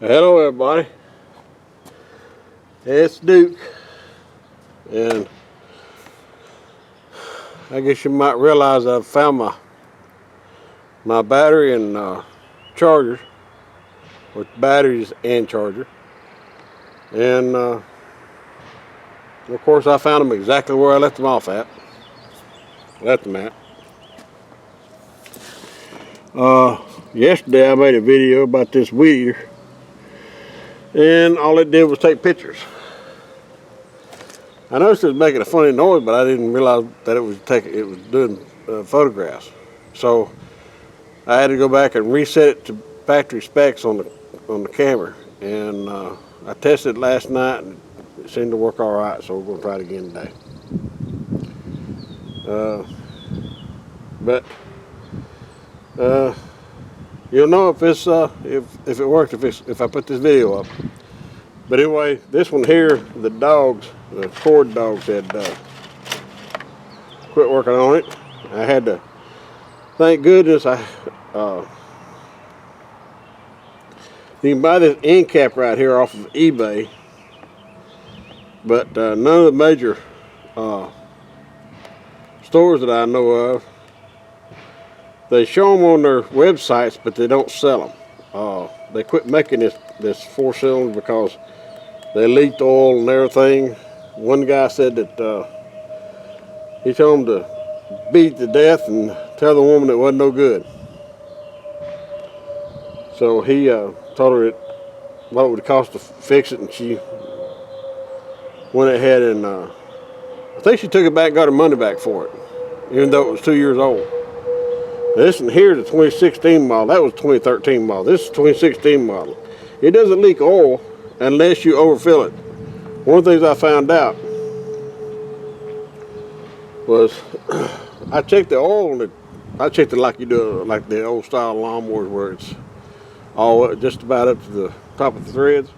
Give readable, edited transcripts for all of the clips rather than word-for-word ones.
Hello everybody, it's Duke, and I guess you might realize I've found my battery and charger, with batteries and charger, and of course I found them exactly where I left them off at. Yesterday I made a video about this weed eater, and all it did was take pictures. I noticed it was making a funny noise, but I didn't realize that it was doing photographs. So I had to go back and reset it to factory specs on the camera, and I tested it last night, and it seemed to work all right. So we're going to try it again today. But you'll know if it worked if I put this video up. But anyway, this one here, the cord dogs had quit working on it. I had to, thank goodness, you can buy this end cap right here off of eBay, but none of the major stores that I know of, they show them on their websites, but they don't sell them. They quit making this 4-cylinder because they leaked oil and everything. One guy said that he told him to beat to death and tell the woman it wasn't no good. So he told her what it would cost to fix it, and she went ahead and I think she took it back and got her money back for it, even though it was 2 years old. This one here is a 2016 model. That was a 2013 model. This is a 2016 model. It doesn't leak oil unless you overfill it. One of the things I found out was I checked the oil on it. I checked it like you do, like the old style lawnmowers, where it's all just about up to the top of the threads.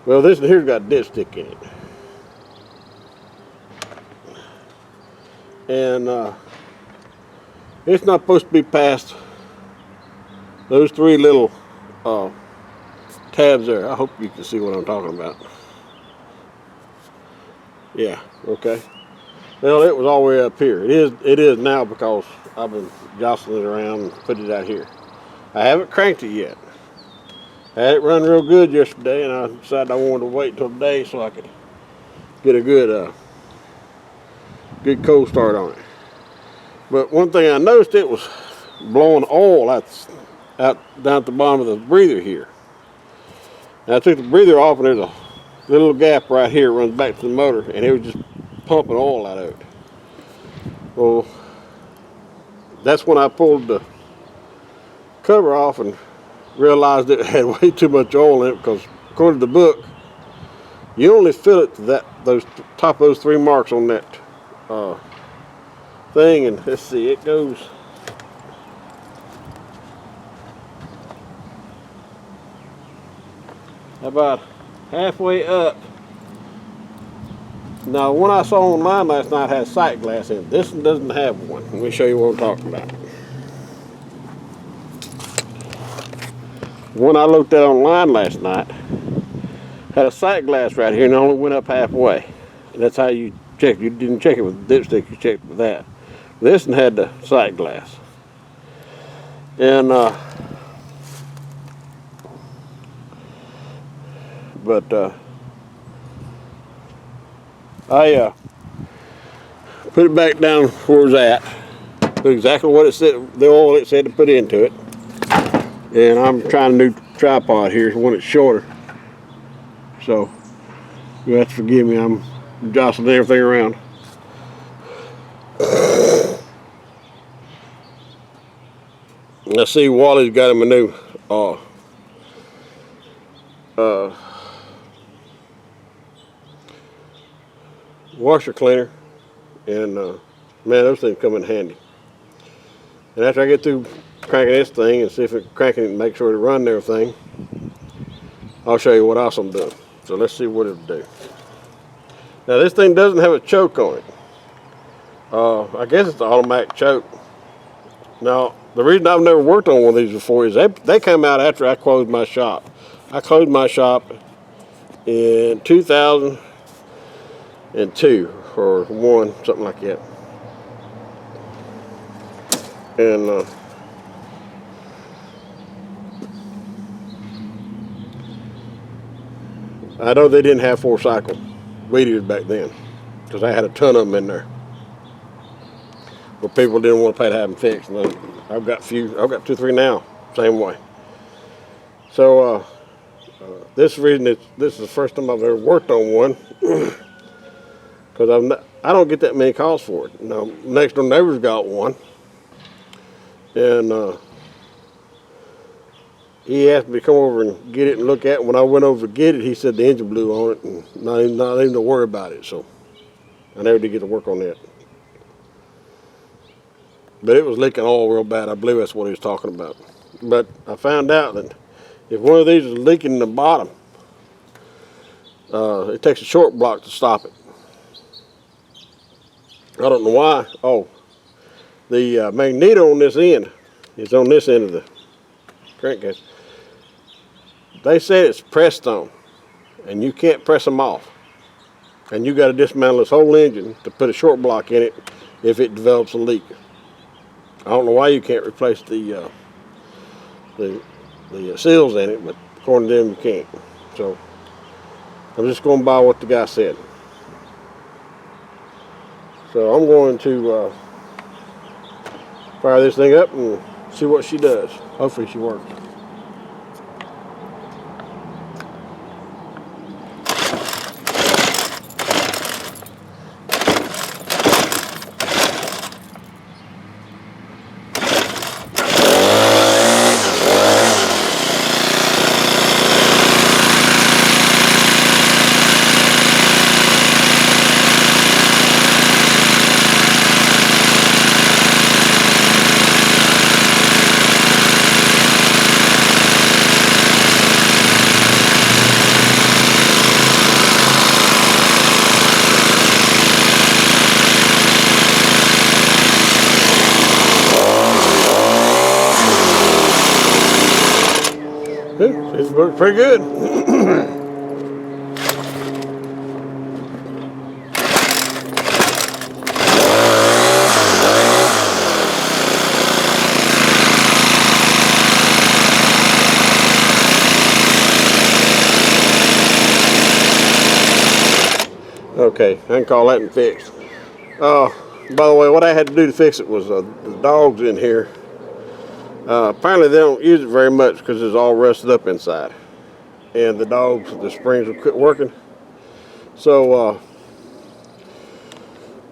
Well, this one here's got a dipstick in it, and it's not supposed to be past those three little tabs there. I hope you can see what I'm talking about. Yeah, okay. Well, it was all the way up here. It is now because I've been jostling it around and put it out here. I haven't cranked it yet. I had it run real good yesterday, and I decided I wanted to wait until today so I could get a good cold start on it. But one thing I noticed, it was blowing oil out down at the bottom of the breather here. And I took the breather off, and there's a little gap right here that runs back to the motor, and it was just pumping oil out of it. Well, that's when I pulled the cover off and realized it had way too much oil in it, because according to the book, you only fill it to those top of those 3 marks on that thing, and let's see, it goes about halfway up. Now, one I saw online last night had sight glass in it. This one doesn't have one. Let me show you what I'm talking about. One I looked at online last night had a sight glass right here and only went up halfway. And that's how you check. You didn't check it with the dipstick, you checked with that. This one had the sight glass. And I put it back down where it was at. Put exactly what it said, the oil it said to put into it. And I'm trying a new tripod here, one that's shorter. So you have to forgive me, I'm jostling everything around. I see Wally's got him a new washer cleaner, and man, those things come in handy. And after I get through cranking this thing and see if it cranking it and make sure to run and everything, I'll show you what else I'm doing. So let's see what it'll do. Now, this thing doesn't have a choke on it. I guess it's the automatic choke. Now, the reason I've never worked on one of these before is they come out after I closed my shop. I closed my shop in 2002 or one, something like that. And I know they didn't have 4-cycle weed eaters back then, because I had a ton of them in there. But people didn't want to pay to have them fixed. And I've got 2 or 3 now, same way. So this is the first time I've ever worked on one, because I don't get that many calls for it. Now, next door neighbor's got one, and he asked me to come over and get it and look at it. When I went over to get it, he said the engine blew on it, and not even to worry about it. So I never did get to work on that. But it was leaking oil real bad. I believe that's what he was talking about. But I found out that if one of these is leaking in the bottom, it takes a short block to stop it. I don't know why. Oh, the magneto on this end is on this end of the crankcase. They said it's pressed on, and you can't press them off. And you got to dismantle this whole engine to put a short block in it if it develops a leak. I don't know why you can't replace the seals in it, but according to them you can't. So I'm just going by what the guy said. So I'm going to fire this thing up and see what she does. Hopefully she works. It's worked pretty good. Okay, I can call that and fixed. By the way, what I had to do to fix it was the dogs in here. Apparently they don't use it very much because it's all rusted up inside. And the springs will quit working. So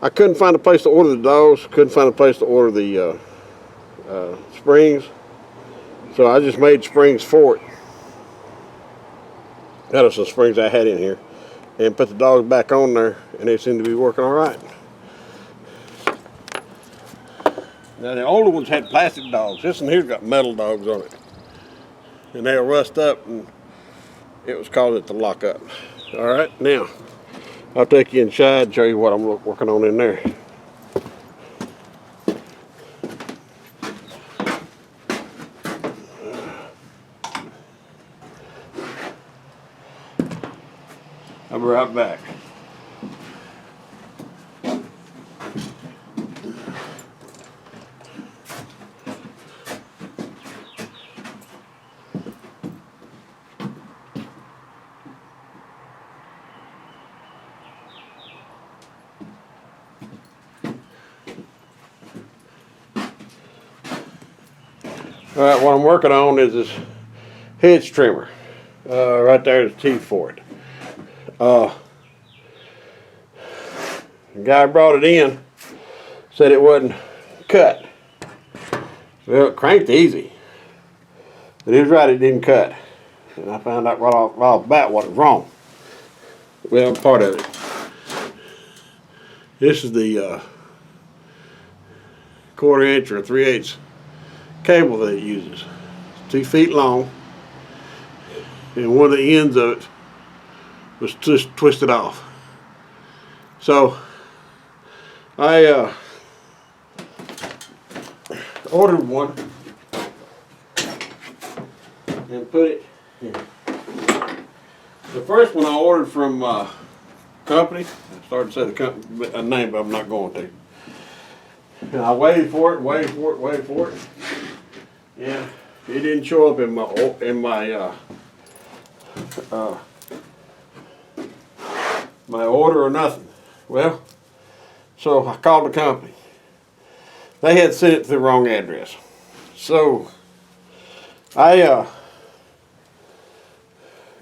I couldn't find a place to order the dogs, couldn't find a place to order the springs. So I just made springs for it. Out of some springs I had in here. And put the dogs back on there, and they seem to be working all right. Now the older ones had plastic dogs. This one here's got metal dogs on it. And they'll rust up, and it was causing it to lock up. All right, now I'll take you inside and show you what I'm working on in there. I'll be right back. All right, what I'm working on is this Hedge trimmer. Right there's the teeth for it. The guy brought it in, said it wasn't cut. Well, it cranked easy, but he was right, it didn't cut. And I found out right off the bat what was wrong. Well, part of it. This is the 1/4 inch or 3/8 cable that it uses. It's 2 feet long, and one of the ends of it was just twisted off. So I ordered one and put it here. The first one I ordered from company. I started to say the company a name, but I'm not going to. And I waited for it, waited for it. Yeah, it didn't show up in my order or nothing. Well, so I called the company. They had sent it to the wrong address. So I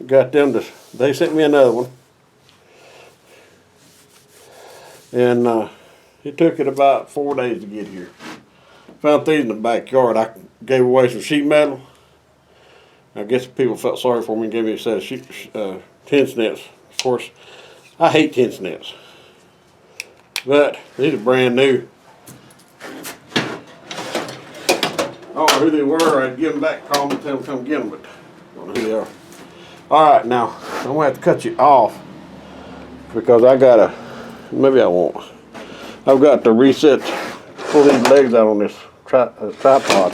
got them to. They sent me another one, and it took it about 4 days to get here. Found these in the backyard. I gave away some sheet metal. I guess people felt sorry for me and gave me a set of tin snips. Of course, I hate tin snips, but these are brand new. I don't know who they were. I'd give them back, call them, tell them to come get them, but I don't know who they are. All right, now I'm gonna have to cut you off because I gotta. Maybe I won't. I've got to reset, pull these legs out on this tripod.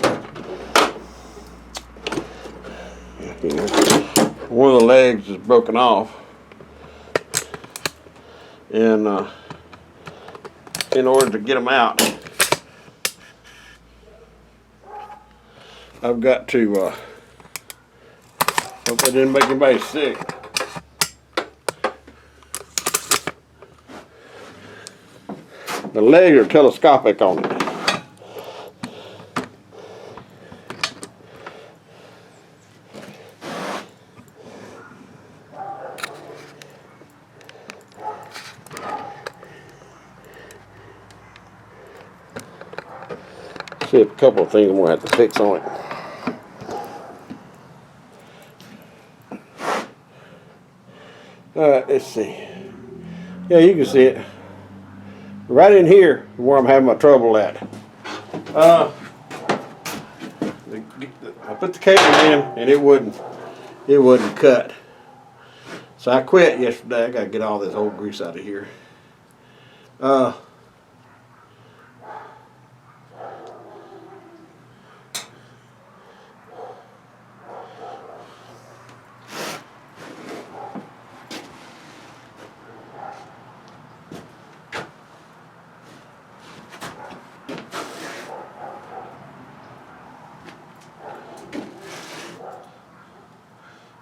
One of the legs is broken off, and in order to get them out, I've got to. Hope I didn't make anybody sick. The legs are telescopic on it. See a couple of things I'm gonna have to fix on it. All right, let's see. Yeah, you can see it. Right in here where I'm having my trouble at. I put the cable in and it wouldn't cut. So I quit yesterday. I gotta get all this old grease out of here.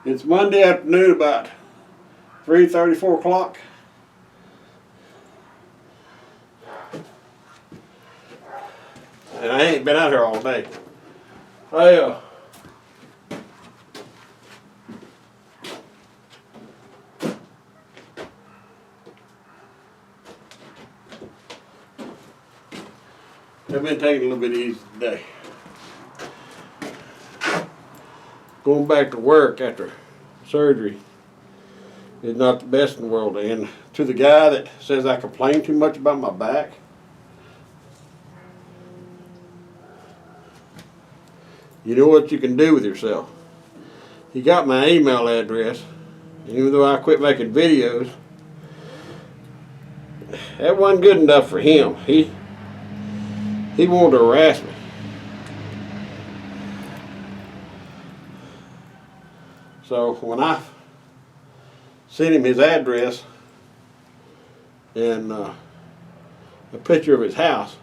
It's Monday afternoon, about 3:30, 4 o'clock. And I ain't been out here all day. I've been taking a little bit easy today. Going back to work after surgery is not the best in the world. And to the guy that says I complain too much about my back, you know what you can do with yourself. He got my email address, and even though I quit making videos, that wasn't good enough for him. He wanted to harass me. So when I sent him his address and a picture of his house,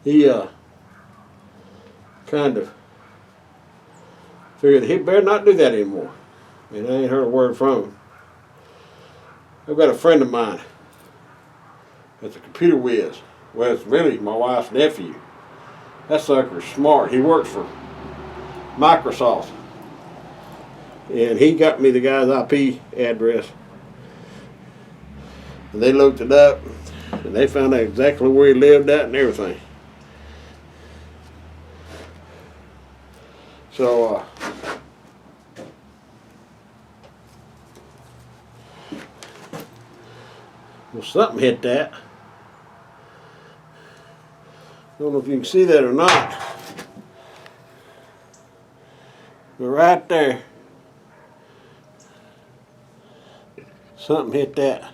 he kind of figured he better not do that anymore. And I ain't heard a word from him. I've got a friend of mine that's a computer whiz. Well, it's really my wife's nephew. That sucker's smart. He works for Microsoft. And he got me the guy's IP address. And they looked it up, and they found out exactly where he lived at and everything. So, well, something hit that. I don't know if you can see that or not. But right there, something hit that.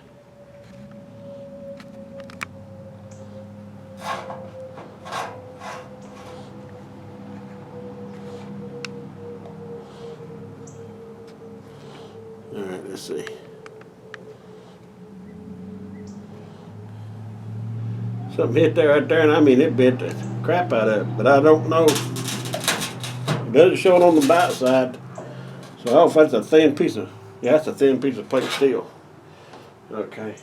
Let's see. Something hit there right there, and I mean it bit the crap out of it. But I don't know. It doesn't show it on the back side. So I don't know if that's a thin piece of, yeah, that's a thin piece of plate steel. Okay.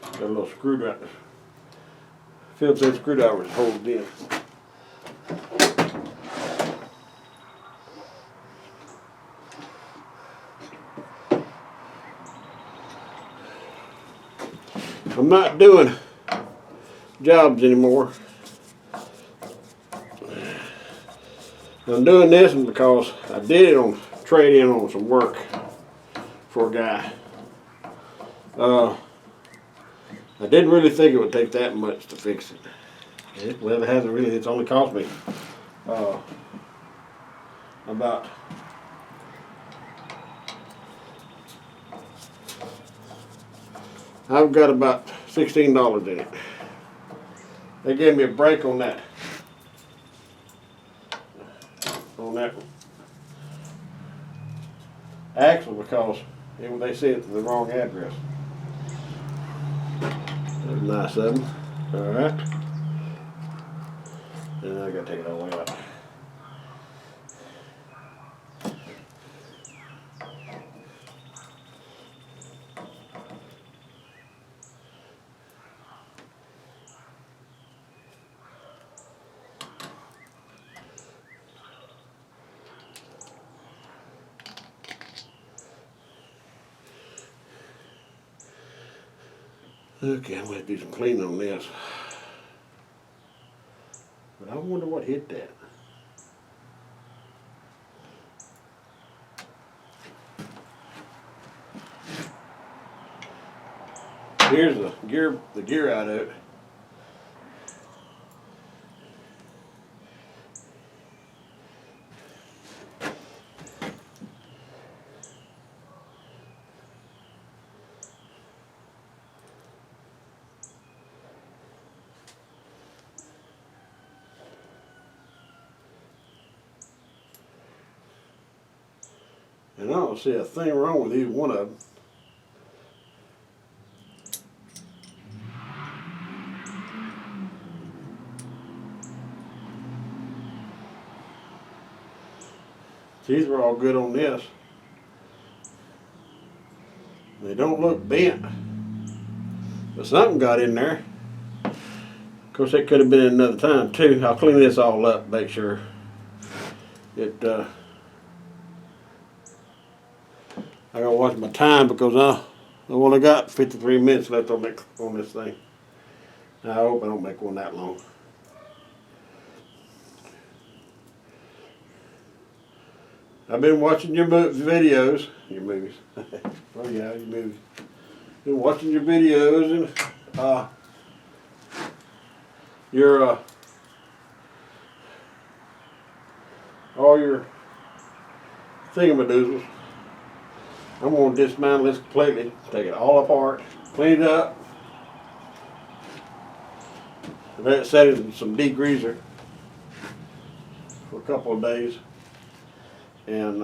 Got a little screwdriver. Phillips head screwdriver to hold it in. I'm not doing jobs anymore. I'm doing this one because I did it on trade-in on some work for a guy. I didn't really think it would take that much to fix it. Well, it hasn't really. It's only cost me about I've got about $16 in it. They gave me a break on that. Axle because they sent it to the wrong address. That's nice of them. Alright. And I gotta take it all the way out. Okay, I'm going to do some cleaning on this. But I wonder what hit that. Here's the gear out of it. And I don't see a thing wrong with either one of them. These are all good on this. They don't look bent. But something got in there. Of course, that could have been another time too. I'll clean this all up, make sure it I gotta watch my time because I only got 53 minutes left on this thing. I hope I don't make one that long. I've been watching your videos. Your movies. Oh yeah, your movies. Been watching your videos and your all your thingamadoozles. I'm going to dismantle this completely, take it all apart, clean it up, and let it set it in some degreaser for a couple of days. And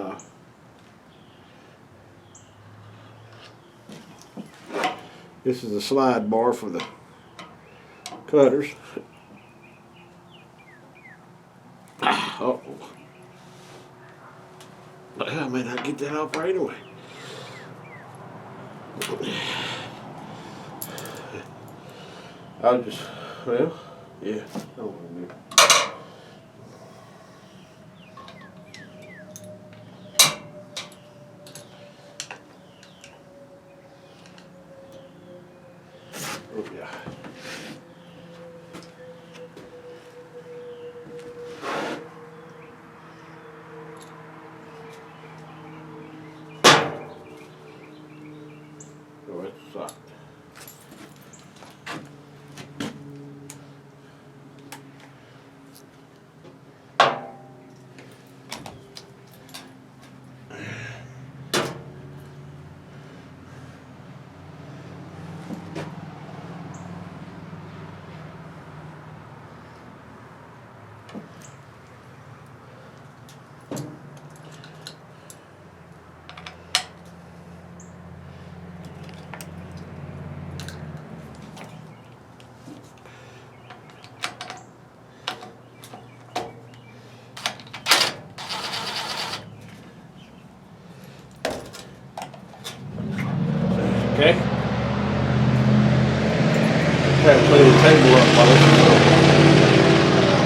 this is the slide bar for the cutters. Oh, I may not get that off right away. I'll just, well, yeah. Oh, yeah. Oh, it's soft. Okay. Try to clean the table up while this is on.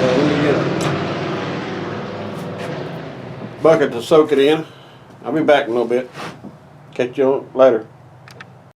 Let me get a bucket to soak it in. I'll be back in a little bit. Catch you later.